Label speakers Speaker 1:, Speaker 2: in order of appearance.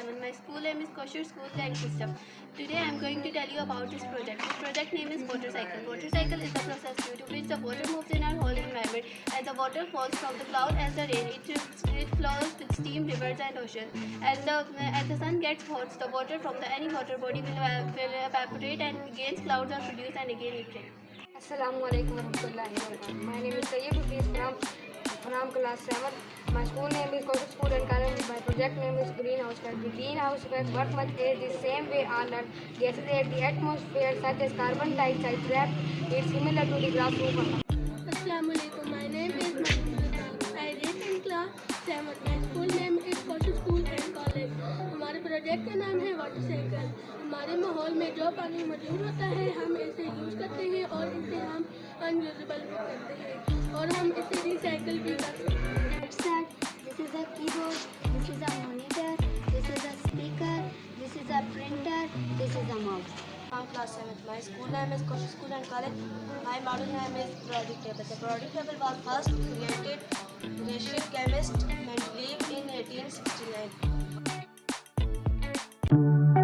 Speaker 1: 7. My school name is Kosher School and System. Today I am going to tell you about this project. This project name is water cycle. Water cycle is the process due to which the water moves in our whole environment as the water falls from the cloud as the rain. It flows with steam, rivers and oceans. As the sun gets hot, the water from any water body will evaporate and again clouds are produced and again it rains.
Speaker 2: Assalamualaikum warahmatullahi wabarakatuh. My name is Scienc from class 7. My school name is Kosher School and College. My project name is Greenhouse Effect. The greenhouse effect works much is the same way all that gases in the atmosphere such as carbon dioxide trap. It's similar to the glass roof.
Speaker 3: Assalamualaikum. My name is Mahmoud. I read in class 7. My school name is Kosher School and College. हमारे project का नाम है water cycle. हमारे माहौल में जो पानी मौजूद होता है हम इसे यूज़ करते हैं और इसे हम अनयूजेबल भी करते हैं और हम इसे रिसाइकिल भी कर सकते हैं.
Speaker 4: This is a keyboard, this is a monitor, this is a speaker, this is a printer, this is a mouse.
Speaker 5: I'm class 7th. My school name is Kosher School and College. My model name is periodic table. The periodic table was first created Russian chemist Mendeleev in 1869.